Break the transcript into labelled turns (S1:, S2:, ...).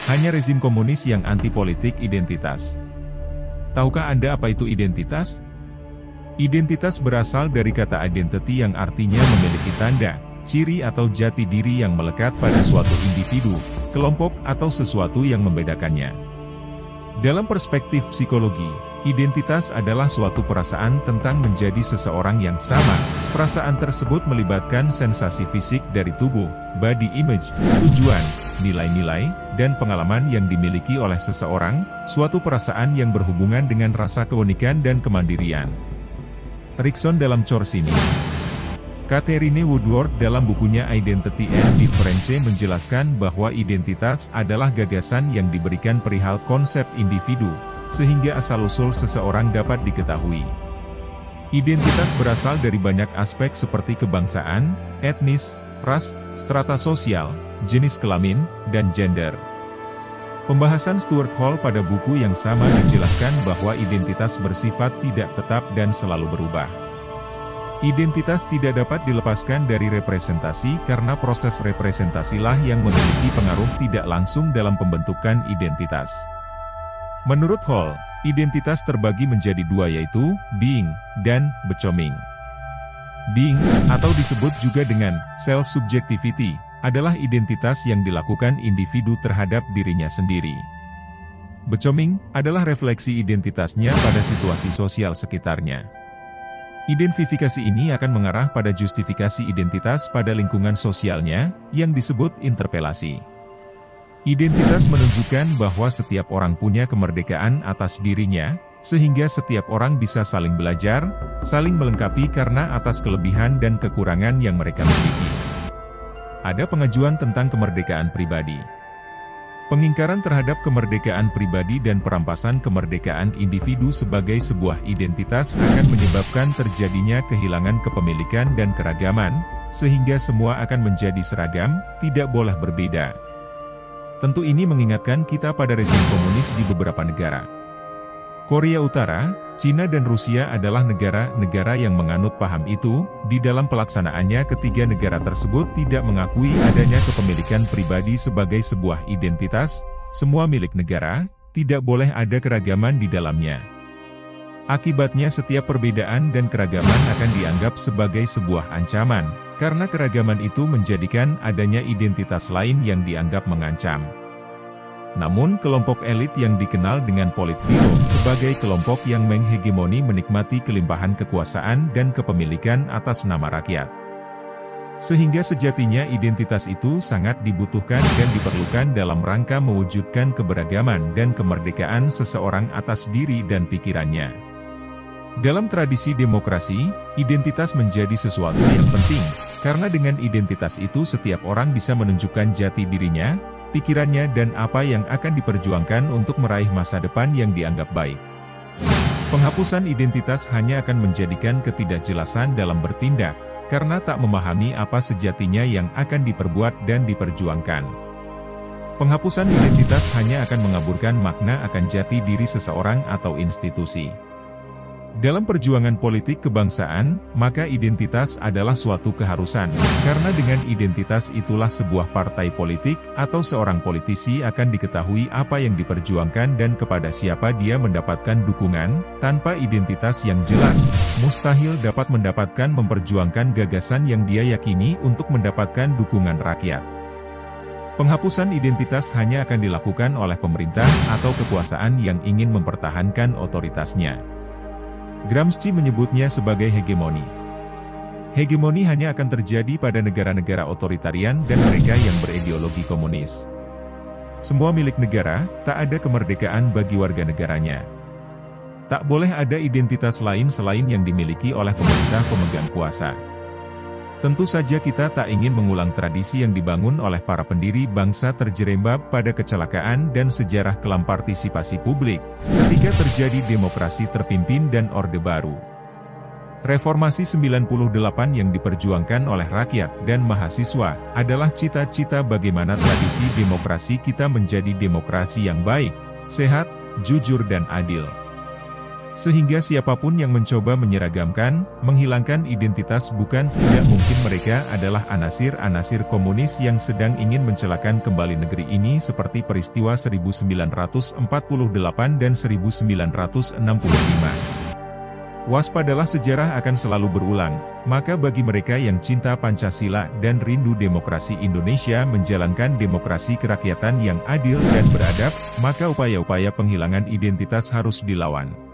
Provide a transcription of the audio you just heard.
S1: Hanya rezim komunis yang anti-politik identitas. Tahukah Anda apa itu identitas? Identitas berasal dari kata identity yang artinya memiliki tanda, ciri atau jati diri yang melekat pada suatu individu, kelompok atau sesuatu yang membedakannya. Dalam perspektif psikologi, identitas adalah suatu perasaan tentang menjadi seseorang yang sama. Perasaan tersebut melibatkan sensasi fisik dari tubuh, body image, tujuan, nilai-nilai, dan pengalaman yang dimiliki oleh seseorang, suatu perasaan yang berhubungan dengan rasa keunikan dan kemandirian. Erikson dalam Corsini. Catherine Woodward dalam bukunya Identity and Difference menjelaskan bahwa identitas adalah gagasan yang diberikan perihal konsep individu, sehingga asal-usul seseorang dapat diketahui. Identitas berasal dari banyak aspek seperti kebangsaan, etnis, ras, strata sosial, jenis kelamin, dan gender. Pembahasan Stuart Hall pada buku yang sama menjelaskan bahwa identitas bersifat tidak tetap dan selalu berubah. Identitas tidak dapat dilepaskan dari representasi karena proses representasilah yang memiliki pengaruh tidak langsung dalam pembentukan identitas. Menurut Hall, identitas terbagi menjadi dua yaitu, being, dan becoming. Being, atau disebut juga dengan self-subjectivity, adalah identitas yang dilakukan individu terhadap dirinya sendiri. Becoming, adalah refleksi identitasnya pada situasi sosial sekitarnya. Identifikasi ini akan mengarah pada justifikasi identitas pada lingkungan sosialnya, yang disebut interpelasi. Identitas menunjukkan bahwa setiap orang punya kemerdekaan atas dirinya, sehingga setiap orang bisa saling belajar, saling melengkapi karena atas kelebihan dan kekurangan yang mereka miliki. Ada pengajuan tentang kemerdekaan pribadi. Pengingkaran terhadap kemerdekaan pribadi dan perampasan kemerdekaan individu sebagai sebuah identitas akan menyebabkan terjadinya kehilangan kepemilikan dan keragaman, sehingga semua akan menjadi seragam, tidak boleh berbeda. Tentu ini mengingatkan kita pada rezim komunis di beberapa negara. Korea Utara, Cina dan Rusia adalah negara-negara yang menganut paham itu. Di dalam pelaksanaannya ketiga negara tersebut tidak mengakui adanya kepemilikan pribadi sebagai sebuah identitas, semua milik negara, tidak boleh ada keragaman di dalamnya. Akibatnya setiap perbedaan dan keragaman akan dianggap sebagai sebuah ancaman, karena keragaman itu menjadikan adanya identitas lain yang dianggap mengancam. Namun kelompok elit yang dikenal dengan Politburo sebagai kelompok yang menghegemoni menikmati kelimpahan kekuasaan dan kepemilikan atas nama rakyat. Sehingga sejatinya identitas itu sangat dibutuhkan dan diperlukan dalam rangka mewujudkan keberagaman dan kemerdekaan seseorang atas diri dan pikirannya. Dalam tradisi demokrasi, identitas menjadi sesuatu yang penting, karena dengan identitas itu setiap orang bisa menunjukkan jati dirinya, pikirannya dan apa yang akan diperjuangkan untuk meraih masa depan yang dianggap baik. Penghapusan identitas hanya akan menjadikan ketidakjelasan dalam bertindak, karena tak memahami apa sejatinya yang akan diperbuat dan diperjuangkan. Penghapusan identitas hanya akan mengaburkan makna akan jati diri seseorang atau institusi. Dalam perjuangan politik kebangsaan, maka identitas adalah suatu keharusan, karena dengan identitas itulah sebuah partai politik atau seorang politisi akan diketahui apa yang diperjuangkan dan kepada siapa dia mendapatkan dukungan. Tanpa identitas yang jelas, mustahil dapat mendapatkan memperjuangkan gagasan yang dia yakini untuk mendapatkan dukungan rakyat. Penghapusan identitas hanya akan dilakukan oleh pemerintah atau kekuasaan yang ingin mempertahankan otoritasnya. Gramsci menyebutnya sebagai hegemoni. Hegemoni hanya akan terjadi pada negara-negara otoritarian dan mereka yang berideologi komunis. Semua milik negara, tak ada kemerdekaan bagi warga negaranya. Tak boleh ada identitas lain selain yang dimiliki oleh pemerintah pemegang kuasa. Tentu saja kita tak ingin mengulang tradisi yang dibangun oleh para pendiri bangsa terjerembab pada kecelakaan dan sejarah kelam partisipasi publik, ketika terjadi demokrasi terpimpin dan Orde Baru. Reformasi 98 yang diperjuangkan oleh rakyat dan mahasiswa, adalah cita-cita bagaimana tradisi demokrasi kita menjadi demokrasi yang baik, sehat, jujur dan adil. Sehingga siapapun yang mencoba menyeragamkan, menghilangkan identitas bukan tidak mungkin mereka adalah anasir-anasir komunis yang sedang ingin mencelakan kembali negeri ini seperti peristiwa 1948 dan 1965. Waspadalah, sejarah akan selalu berulang, maka bagi mereka yang cinta Pancasila dan rindu demokrasi Indonesia menjalankan demokrasi kerakyatan yang adil dan beradab, maka upaya-upaya penghilangan identitas harus dilawan.